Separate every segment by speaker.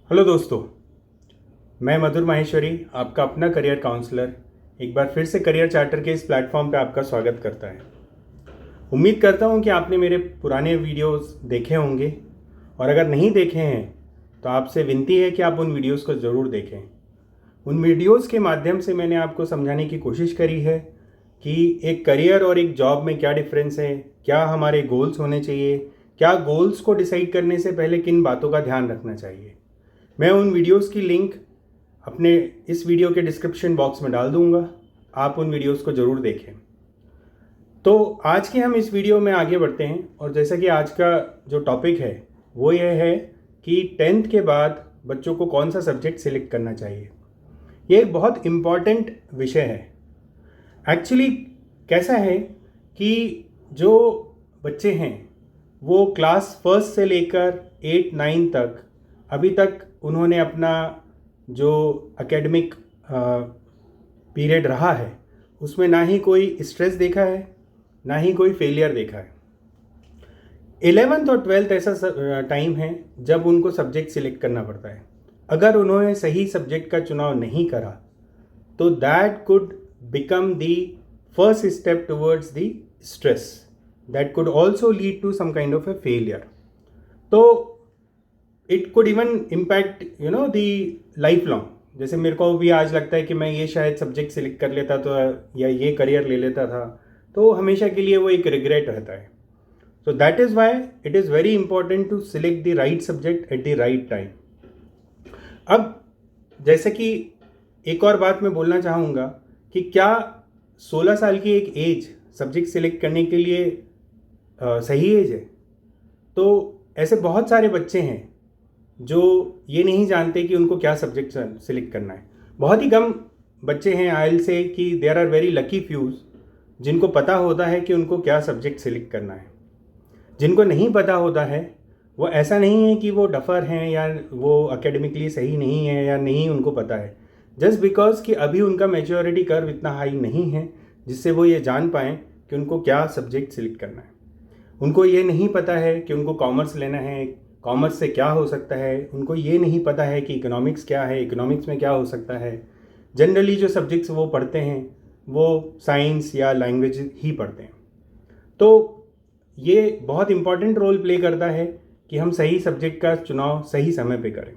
Speaker 1: Hello दोस्तों, मैं मधुर माहेश्वरी, आपका अपना करियर काउंसलर, एक बार फिर से करियर चार्टर के इस प्लेटफॉर्म पे आपका स्वागत करता है। उम्मीद करता हूँ कि आपने मेरे पुराने वीडियोस देखे होंगे, और अगर नहीं देखे हैं तो आपसे विनती है कि आप उन वीडियोस को ज़रूर देखें। उन वीडियोस के माध्यम से मैंने आपको समझाने की कोशिश करी है कि एक करियर और एक जॉब में क्या डिफरेंस है, क्या हमारे गोल्स होने चाहिए, क्या गोल्स को डिसाइड करने से पहले किन बातों का ध्यान रखना चाहिए। मैं उन वीडियोस की लिंक अपने इस वीडियो के डिस्क्रिप्शन बॉक्स में डाल दूंगा, आप उन वीडियोस को ज़रूर देखें। तो आज के हम इस वीडियो में आगे बढ़ते हैं, और जैसा कि आज का जो टॉपिक है वो ये है कि 10th के बाद बच्चों को कौन सा सब्जेक्ट सिलेक्ट करना चाहिए। ये एक बहुत इम्पॉर्टेंट विषय है। एक्चुअली कैसा है कि जो बच्चे हैं वो क्लास फर्स्ट से लेकर 8-9 तक अभी तक उन्होंने अपना जो एकेडमिक पीरियड रहा है उसमें ना ही कोई स्ट्रेस देखा है, ना ही कोई फेलियर देखा है। 11th और 12th ऐसा टाइम है जब उनको सब्जेक्ट सिलेक्ट करना पड़ता है। अगर उन्होंने सही सब्जेक्ट का चुनाव नहीं करा तो that could become the first step towards the stress, that could also lead to some kind of a failure. तो it could even impact the life long. जैसे मेरे को भी आज लगता है कि मैं ये शायद सब्जेक्ट सिलेक्ट कर लेता तो, या ये करियर ले लेता था, तो हमेशा के लिए वो एक रिग्रेट रहता है। So that is why it is very important to select the right subject at the right time. अब जैसे कि एक और बात मैं बोलना चाहूँगा कि क्या 16 साल की एक एज सब्जेक्ट सिलेक्ट करने के लिए सही एज है? तो ऐसे बहुत सारे बच्चे हैं जो ये नहीं जानते कि उनको क्या सब्जेक्ट सिलेक्ट करना है। बहुत ही कम बच्चे हैं आयल से कि there are very lucky few जिनको पता होता है कि उनको क्या सब्जेक्ट सिलेक्ट करना है। जिनको नहीं पता होता है वो ऐसा नहीं है कि वो डफर हैं या वो एकेडमिकली सही नहीं है या नहीं उनको पता है, जस्ट बिकॉज कि अभी उनका मैच्योरिटी कर्व इतना हाई नहीं है जिससे वो ये जान पाएँ कि उनको क्या सब्जेक्ट सिलेक्ट करना है। उनको ये नहीं पता है कि उनको कॉमर्स लेना है, कॉमर्स से क्या हो सकता है। उनको ये नहीं पता है कि इकोनॉमिक्स क्या है, इकोनॉमिक्स में क्या हो सकता है। जनरली जो सब्जेक्ट्स वो पढ़ते हैं वो साइंस या लैंग्वेज ही पढ़ते हैं। तो ये बहुत इम्पॉर्टेंट रोल प्ले करता है कि हम सही सब्जेक्ट का चुनाव सही समय पे करें।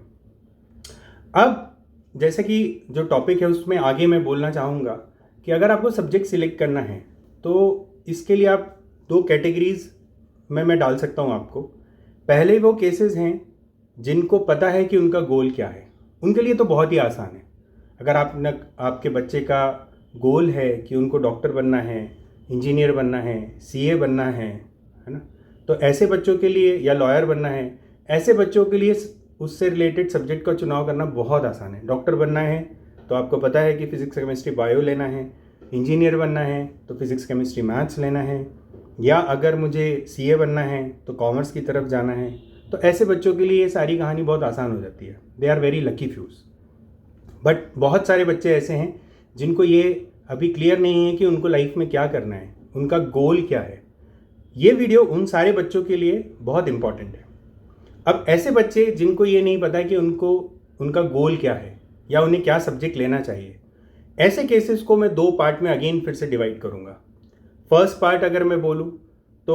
Speaker 1: अब जैसे कि जो टॉपिक है उसमें आगे मैं बोलना चाहूँगा कि अगर आपको सब्जेक्ट सिलेक्ट करना है तो इसके लिए आप 2 कैटेगरीज में मैं डाल सकता हूँ आपको। पहले वो केसेस हैं जिनको पता है कि उनका गोल क्या है, उनके लिए तो बहुत ही आसान है। अगर आपके बच्चे का गोल है कि उनको डॉक्टर बनना है, इंजीनियर बनना है, सीए बनना है ना, तो ऐसे बच्चों के लिए, या लॉयर बनना है, ऐसे बच्चों के लिए उससे रिलेटेड सब्जेक्ट का चुनाव करना बहुत आसान है। डॉक्टर बनना है तो आपको पता है कि फिज़िक्स केमिस्ट्री बायो लेना है, इंजीनियर बनना है तो फिज़िक्स केमिस्ट्री मैथ्स लेना है, या अगर मुझे सीए बनना है तो कॉमर्स की तरफ जाना है। तो ऐसे बच्चों के लिए ये सारी कहानी बहुत आसान हो जाती है। They are very lucky few. But बहुत सारे बच्चे ऐसे हैं जिनको ये अभी क्लियर नहीं है कि उनको लाइफ में क्या करना है, उनका गोल क्या है। ये वीडियो उन सारे बच्चों के लिए बहुत इंपॉर्टेंट है। अब ऐसे बच्चे जिनको ये नहीं पता कि उनका गोल क्या है या उन्हें क्या सब्जेक्ट लेना चाहिए, ऐसे केसेस को मैं 2 पार्ट में अगेन फिर से डिवाइड करूँगा। फर्स्ट पार्ट अगर मैं बोलूँ तो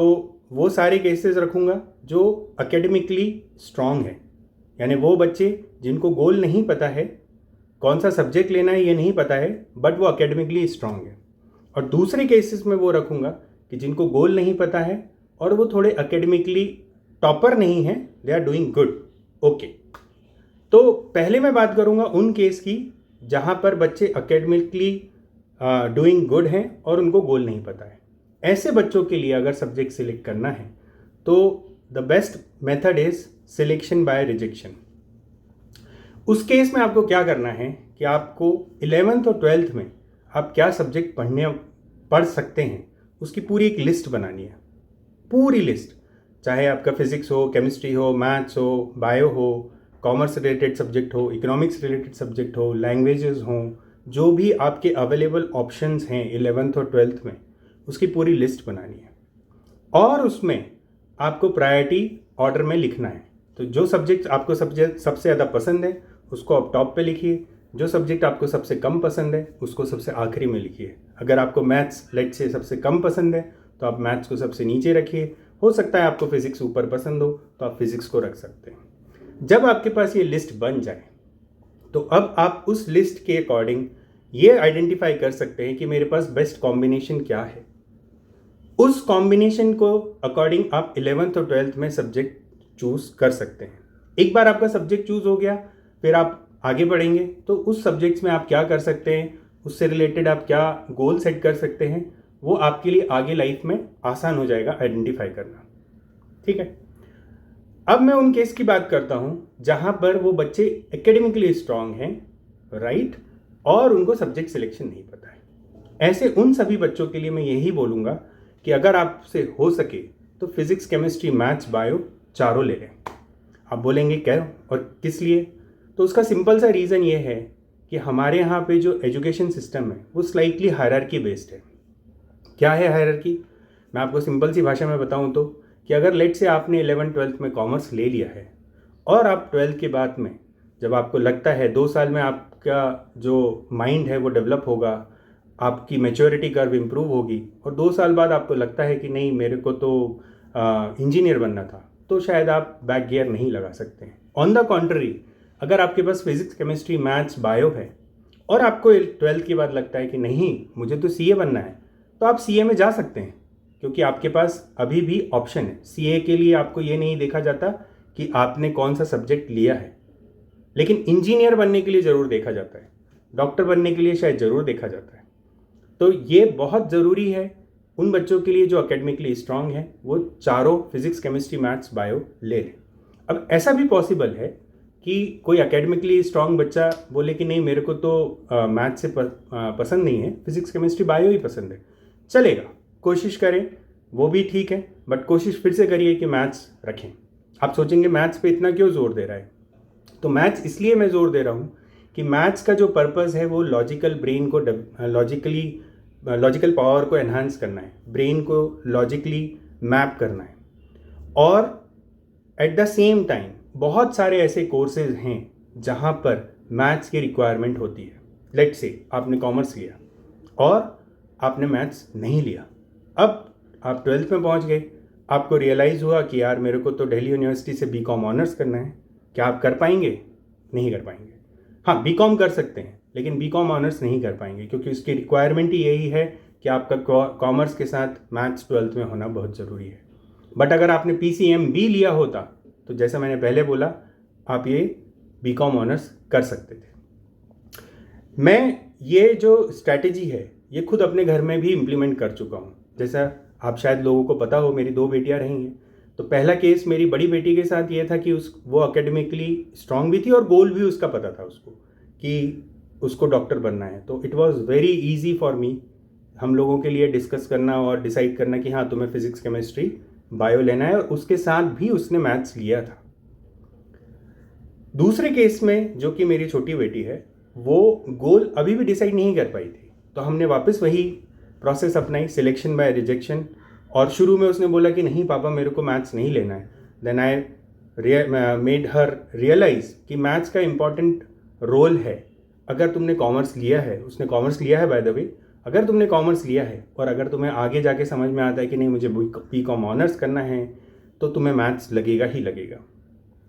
Speaker 1: वो सारे केसेस रखूँगा जो एकेडमिकली स्ट्रांग है, यानी वो बच्चे जिनको गोल नहीं पता है, कौन सा सब्जेक्ट लेना है ये नहीं पता है, बट वो एकेडमिकली स्ट्रांग है। और दूसरे केसेस में वो रखूँगा कि जिनको गोल नहीं पता है और वो थोड़े एकेडमिकली टॉपर नहीं है, they are doing good. Okay, तो पहले मैं बात करूँगा उन केस की जहाँ पर बच्चे एकेडमिकली डूइंग गुड हैं और उनको गोल नहीं पता है। ऐसे बच्चों के लिए अगर सब्जेक्ट सिलेक्ट करना है तो the best method is selection bye rejection. उस केस में आपको क्या करना है कि आपको 11th और 12th में आप क्या सब्जेक्ट पढ़ सकते हैं उसकी पूरी एक लिस्ट बनानी है। पूरी लिस्ट, चाहे आपका फिजिक्स हो, केमिस्ट्री हो, मैथ्स हो, बायो हो, कॉमर्स रिलेटेड सब्जेक्ट हो, इकोनॉमिक्स रिलेटेड सब्जेक्ट हो, लैंग्वेजेस हों, जो भी आपके अवेलेबल ऑप्शंस हैं 11th और 12th में, उसकी पूरी लिस्ट बनानी है। और उसमें आपको प्रायोरिटी ऑर्डर में लिखना है तो जो सब्जेक्ट आपको सबसे ज़्यादा पसंद है उसको आप टॉप पे लिखिए, जो सब्जेक्ट आपको सबसे कम पसंद है उसको सबसे आखिरी में लिखिए। अगर आपको मैथ्स लेट से सबसे कम पसंद है तो आप मैथ्स को सबसे नीचे रखिए। हो सकता है आपको फिज़िक्स ऊपर पसंद हो तो आप फिज़िक्स को रख सकते हैं। जब आपके पास ये लिस्ट बन जाए तो अब आप उस लिस्ट के अकॉर्डिंग ये आइडेंटिफाई कर सकते हैं कि मेरे पास बेस्ट कॉम्बिनेशन क्या है। उस कॉम्बिनेशन को अकॉर्डिंग आप 11th और 12th में सब्जेक्ट चूज़ कर सकते हैं। एक बार आपका सब्जेक्ट चूज़ हो गया, फिर आप आगे बढ़ेंगे तो उस सब्जेक्ट्स में आप क्या कर सकते हैं, उससे रिलेटेड आप क्या गोल सेट कर सकते हैं, वो आपके लिए आगे लाइफ में आसान हो जाएगा आइडेंटिफाई करना। ठीक है, अब मैं उन केस की बात करता हूँ जहाँ पर वो बच्चे एकेडमिकली स्ट्रांग हैं, राइट, और उनको सब्जेक्ट सिलेक्शन नहीं पता है। ऐसे उन सभी बच्चों के लिए मैं यही बोलूँगा कि अगर आपसे हो सके तो फिज़िक्स, केमिस्ट्री, मैथ्स, बायो चारों ले लें। आप बोलेंगे क्या और किस लिए? तो उसका सिंपल सा रीज़न ये है कि हमारे यहाँ पे जो एजुकेशन सिस्टम है वो स्लाइटली हायरार्की बेस्ड है। क्या है हायरार्की? मैं आपको सिंपल सी भाषा में बताऊँ तो कि अगर लेट से आपने 11th-12th में कॉमर्स ले लिया है और आप 12th के बाद में जब आपको लगता है 2 साल में आपका जो माइंड है वो डेवलप होगा, आपकी मैच्योरिटी कर्व इम्प्रूव होगी और 2 साल बाद आपको लगता है कि नहीं मेरे को तो इंजीनियर बनना था, तो शायद आप बैक गियर नहीं लगा सकते हैं। ऑन द कॉन्ट्ररी, अगर आपके पास फिजिक्स, केमिस्ट्री, मैथ्स, बायो है और आपको 12th के बाद लगता है कि नहीं मुझे तो सीए बनना है, तो आप सीए में जा सकते हैं, क्योंकि आपके पास अभी भी ऑप्शन है। सीए के लिए आपको ये नहीं देखा जाता कि आपने कौन सा सब्जेक्ट लिया है, लेकिन इंजीनियर बनने के लिए ज़रूर देखा जाता है, डॉक्टर बनने के लिए शायद ज़रूर देखा जाता है। तो ये बहुत ज़रूरी है उन बच्चों के लिए जो एकेडमिकली स्ट्रांग है, वो चारों फिजिक्स, केमिस्ट्री, मैथ्स, बायो ले लें। अब ऐसा भी पॉसिबल है कि कोई एकेडमिकली स्ट्रांग बच्चा बोले कि नहीं मेरे को तो मैथ्स से पसंद नहीं है, फिजिक्स, केमिस्ट्री, बायो ही पसंद है। चलेगा, कोशिश करें, वो भी ठीक है, बट कोशिश फिर से करिए कि मैथ्स रखें। आप सोचेंगे मैथ्स पे इतना क्यों जोर दे रहा है? तो मैथ्स इसलिए मैं जोर दे रहा हूँ कि मैथ्स का जो पर्पज़ है वो लॉजिकल ब्रेन को लॉजिकल पावर को एनहांस करना है, ब्रेन को लॉजिकली मैप करना है। और एट द सेम टाइम बहुत सारे ऐसे कोर्सेज हैं जहाँ पर मैथ्स की रिक्वायरमेंट होती है। लेट से आपने कॉमर्स लिया और आपने मैथ्स नहीं लिया, अब आप 12th में पहुँच गए, आपको रियलाइज़ हुआ कि यार मेरे को तो दिल्ली यूनिवर्सिटी से बीकॉम ऑनर्स करना है। क्या आप कर पाएंगे? नहीं कर पाएंगे। हाँ, बीकॉम कर सकते हैं लेकिन बीकॉम ऑनर्स नहीं कर पाएंगे, क्योंकि उसकी रिक्वायरमेंट ही यही है कि आपका कॉमर्स के साथ मैथ्स 12th में होना बहुत ज़रूरी है। बट अगर आपने PCMB लिया होता तो जैसा मैंने पहले बोला, आप ये बीकॉम ऑनर्स कर सकते थे। मैं ये जो स्ट्रैटेजी है ये खुद अपने घर में भी इम्प्लीमेंट कर चुका हूँ। जैसा आप शायद लोगों को पता हो, मेरी 2 बेटियाँ रही हैं। तो पहला केस मेरी बड़ी बेटी के साथ ये था कि वो एकेडमिकली स्ट्रांग भी थी और गोल भी उसका पता था उसको कि उसको डॉक्टर बनना है। तो it was very easy for me, हम लोगों के लिए डिस्कस करना और डिसाइड करना कि हाँ तुम्हें फिजिक्स, केमिस्ट्री, बायो लेना है, और उसके साथ भी उसने मैथ्स लिया था। दूसरे केस में जो कि मेरी छोटी बेटी है, वो गोल अभी भी डिसाइड नहीं कर पाई थी, तो हमने वापस वही प्रोसेस अपनाई, सिलेक्शन बाय रिजेक्शन। और शुरू में उसने बोला कि नहीं पापा मेरे को मैथ्स नहीं लेना है। Then I made her realise कि मैथ्स का इम्पॉर्टेंट रोल है। अगर तुमने कॉमर्स लिया है, उसने कॉमर्स लिया है बाय द वे, अगर तुमने कॉमर्स लिया है और अगर तुम्हें आगे जाके समझ में आता है कि नहीं मुझे बीकॉम ऑनर्स करना है, तो तुम्हें मैथ्स लगेगा ही लगेगा।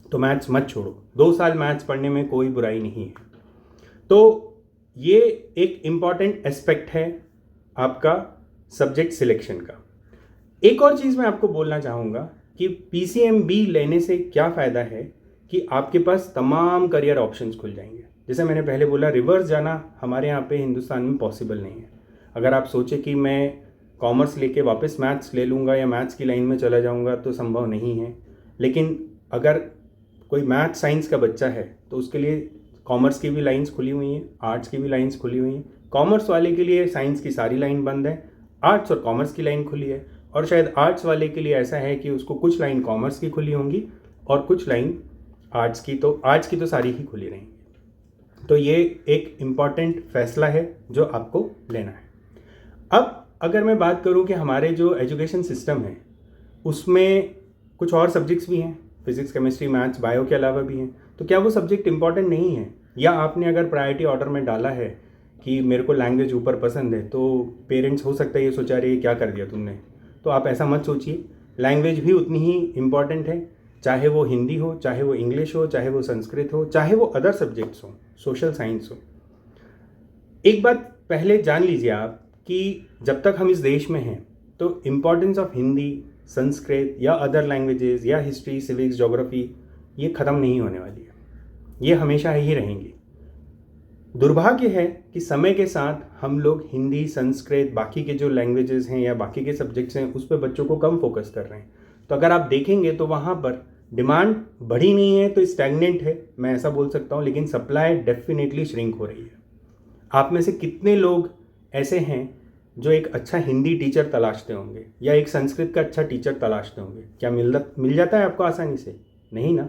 Speaker 1: तो मैथ्स मत छोड़ो, 2 साल मैथ्स पढ़ने में कोई बुराई नहीं है। तो ये एक इम्पॉर्टेंट एस्पेक्ट है आपका सब्जेक्ट सिलेक्शन का। एक और चीज़ मैं आपको बोलना चाहूँगा कि PCMB लेने से क्या फ़ायदा है कि आपके पास तमाम करियर ऑप्शंस खुल जाएंगे। जैसे मैंने पहले बोला, रिवर्स जाना हमारे यहाँ पे हिंदुस्तान में पॉसिबल नहीं है। अगर आप सोचें कि मैं कॉमर्स लेके वापस मैथ्स ले लूँगा या मैथ्स की लाइन में चला जाऊँगा तो संभव नहीं है। लेकिन अगर कोई मैथ साइंस का बच्चा है तो उसके लिए कॉमर्स की भी लाइंस खुली हुई हैं, आर्ट्स की भी लाइंस खुली हुई हैं। कॉमर्स वाले के लिए साइंस की सारी लाइन बंद है, आर्ट्स और कॉमर्स की लाइन खुली है। और शायद आर्ट्स वाले के लिए ऐसा है कि उसको कुछ लाइन कॉमर्स की खुली होंगी और कुछ लाइन आर्ट्स की तो सारी ही खुली रहेंगी। तो ये एक इम्पॉर्टेंट फैसला है जो आपको लेना है। अब अगर मैं बात करूं कि हमारे जो एजुकेशन सिस्टम है उसमें कुछ और सब्जेक्ट्स भी हैं, फिजिक्स केमिस्ट्री मैथ्स बायो के अलावा भी हैं, तो क्या वो सब्जेक्ट इंपॉर्टेंट नहीं है? या आपने अगर प्रायोरिटी ऑर्डर में डाला है कि मेरे को लैंग्वेज ऊपर पसंद है, तो पेरेंट्स हो सकता है ये सोचा रहे क्या कर दिया तुमने। तो आप ऐसा मत सोचिए, लैंग्वेज भी उतनी ही इम्पॉर्टेंट है, चाहे वो हिंदी हो, चाहे वो इंग्लिश हो, चाहे वो संस्कृत हो, चाहे वो अदर सब्जेक्ट्स हो, सोशल साइंस हो। एक बात पहले जान लीजिए आप कि जब तक हम इस देश में हैं तो इम्पॉर्टेंस ऑफ हिंदी, संस्कृत या अदर लैंग्वेजेस या हिस्ट्री, सिविक्स, ज्योग्राफी ये ख़त्म नहीं होने वाली है, ये हमेशा ही रहेंगी। दुर्भाग्य है कि समय के साथ हम लोग हिंदी, संस्कृत, बाकी के जो लैंग्वेजेस हैं या बाकी के सब्जेक्ट्स हैं उस पर बच्चों को कम फोकस कर रहे हैं। तो अगर आप देखेंगे तो वहाँ पर डिमांड बढ़ी नहीं है तो स्टैग्नेंट है, मैं ऐसा बोल सकता हूँ, लेकिन सप्लाई डेफिनेटली श्रिंक हो रही है। आप में से कितने लोग ऐसे हैं जो एक अच्छा हिंदी टीचर तलाशते होंगे या एक संस्कृत का अच्छा टीचर तलाशते होंगे? क्या मिल जाता है आपको आसानी से? नहीं ना।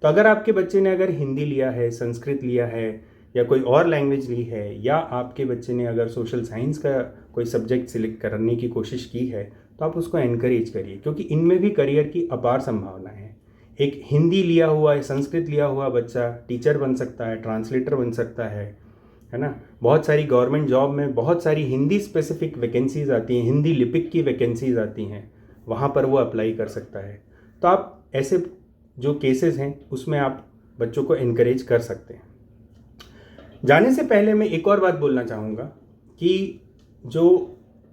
Speaker 1: तो अगर आपके बच्चे ने अगर हिंदी लिया है, संस्कृत लिया है या कोई और लैंग्वेज ली है, या आपके बच्चे ने अगर सोशल साइंस का कोई सब्जेक्ट सिलेक्ट करने की कोशिश की है, तो आप उसको एनकरेज करिए, क्योंकि इनमें भी करियर की अपार संभावना है। एक हिंदी लिया हुआ, संस्कृत लिया हुआ बच्चा टीचर बन सकता है, ट्रांसलेटर बन सकता है ना। बहुत सारी गवर्नमेंट जॉब में बहुत सारी हिंदी स्पेसिफिक वैकेंसीज आती हैं, हिंदी लिपिक की वैकेंसीज आती हैं, वहाँ पर वो अप्लाई कर सकता है। तो आप ऐसे जो केसेस हैं उसमें आप बच्चों को इनकरेज कर सकते हैं। जाने से पहले मैं एक और बात बोलना चाहूँगा कि जो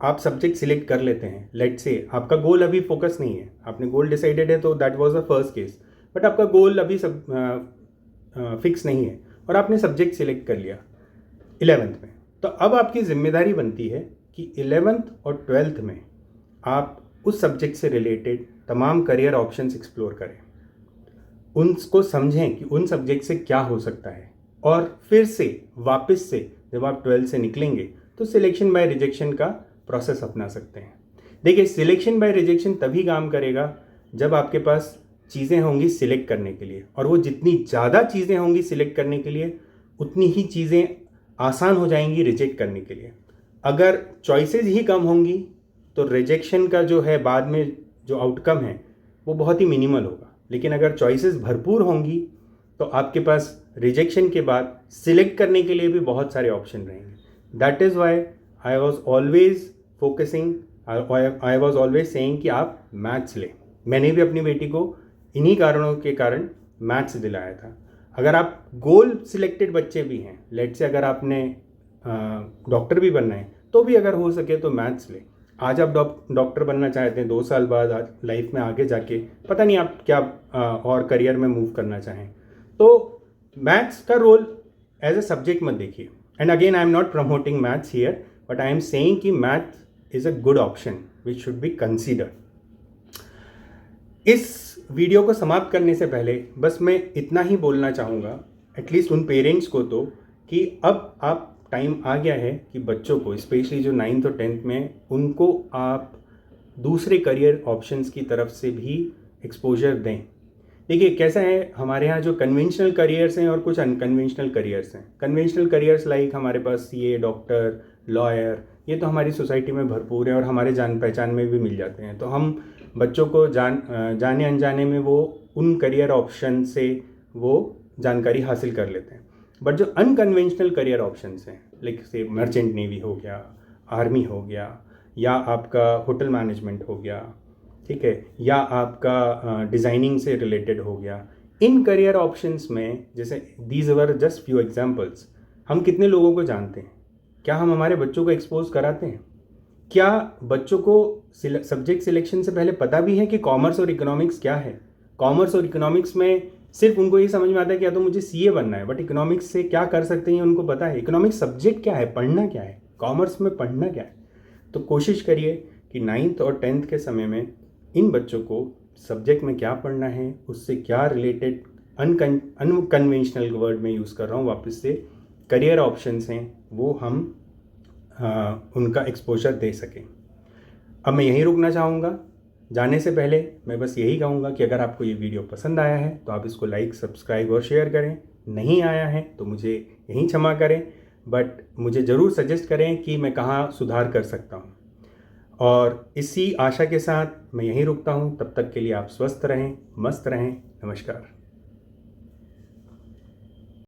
Speaker 1: आप सब्जेक्ट सिलेक्ट कर लेते हैं, लेट से आपका गोल अभी फोकस नहीं है, आपने गोल डिसाइडेड है तो that was the first case, but आपका गोल अभी फिक्स नहीं है और आपने सब्जेक्ट सिलेक्ट कर लिया 11th में, तो अब आपकी जिम्मेदारी बनती है कि 11th और 12th में आप उस सब्जेक्ट से रिलेटेड तमाम करियर ऑप्शंस एक्सप्लोर करें, उनको समझें कि उन सब्जेक्ट से क्या हो सकता है, और फिर से वापस से जब आप 12th से निकलेंगे तो सिलेक्शन बाय रिजेक्शन का प्रोसेस अपना सकते हैं। देखिए, सिलेक्शन बाय रिजेक्शन तभी काम करेगा जब आपके पास चीज़ें होंगी सिलेक्ट करने के लिए, और वो जितनी ज़्यादा चीज़ें होंगी सिलेक्ट करने के लिए उतनी ही चीज़ें आसान हो जाएंगी रिजेक्ट करने के लिए। अगर चॉइसेस ही कम होंगी तो रिजेक्शन का जो है बाद में जो आउटकम है वो बहुत ही मिनिमल होगा, लेकिन अगर चॉइसेस भरपूर होंगी तो आपके पास रिजेक्शन के बाद सिलेक्ट करने के लिए भी बहुत सारे ऑप्शन रहेंगे। That is Y I was always focusing, I was always saying कि आप मैथ्स लें। मैंने भी अपनी बेटी को इन्हीं कारणों के कारण मैथ्स दिलाया था। अगर आप गोल सिलेक्टेड बच्चे भी हैं, लेट से अगर आपने डॉक्टर भी बनना है तो भी अगर हो सके तो मैथ्स ले। आज आप डॉक्टर बनना चाहते हैं, 2 साल बाद लाइफ में आगे जाके पता नहीं आप क्या और करियर में मूव करना चाहें, तो मैथ्स का रोल एज ए सब्जेक्ट मत देखिए। And again I am not promoting maths here, but I am saying कि math is a good option which should be considered. इस वीडियो को समाप्त करने से पहले बस मैं इतना ही बोलना चाहूँगा, एटलीस्ट उन पेरेंट्स को तो, कि अब आप टाइम आ गया है कि बच्चों को, स्पेशली जो 9th और 10th में, उनको आप दूसरे करियर ऑप्शंस की तरफ से भी एक्सपोजर दें। देखिए कैसा है, हमारे यहाँ जो कन्वेंशनल करियर्स हैं और कुछ अनकन्वेंशनल करियर्स हैं। कन्वेंशनल करियर्स लाइक हमारे पास सीए, डॉक्टर, लॉयर, ये तो हमारी सोसाइटी में भरपूर है और हमारे जान पहचान में भी मिल जाते हैं, तो हम बच्चों को जाने अनजाने में वो उन करियर ऑप्शन से वो जानकारी हासिल कर लेते हैं। बट जो अनकन्वेंशनल करियर ऑप्शंस हैं, लाइक से मर्चेंट नेवी हो गया, आर्मी हो गया, या आपका होटल मैनेजमेंट हो गया, ठीक है, या आपका डिज़ाइनिंग से रिलेटेड हो गया, इन करियर ऑप्शंस में, जैसे these were just few examples, हम कितने लोगों को जानते हैं? क्या हम हमारे बच्चों को एक्सपोज कराते हैं? क्या बच्चों को सब्जेक्ट सिलेक्शन से पहले पता भी है कि कॉमर्स और इकोनॉमिक्स क्या है? कॉमर्स और इकोनॉमिक्स में सिर्फ उनको ये समझ में आता है कि या तो मुझे सीए बनना है, बट इकोनॉमिक्स से क्या कर सकते हैं उनको पता है? इकोनॉमिक्स सब्जेक्ट क्या है, पढ़ना क्या है, कॉमर्स में पढ़ना क्या है? तो कोशिश करिए कि 9th और 10th के समय में इन बच्चों को सब्जेक्ट में क्या पढ़ना है, उससे क्या रिलेटेड अनकन्वेंशनल वर्ड में यूज़ कर रहा हूँ वापस से, करियर ऑप्शंस हैं, वो हम उनका एक्सपोजर दे सकें। अब मैं यहीं रुकना चाहूँगा। जाने से पहले मैं बस यही कहूँगा कि अगर आपको ये वीडियो पसंद आया है तो आप इसको लाइक, सब्सक्राइब और शेयर करें। नहीं आया है तो मुझे यहीं क्षमा करें, बट मुझे ज़रूर सजेस्ट करें कि मैं कहाँ सुधार कर सकता हूँ। और इसी आशा के साथ मैं यहीं रुकता हूँ। तब तक के लिए आप स्वस्थ रहें, मस्त रहें, नमस्कार।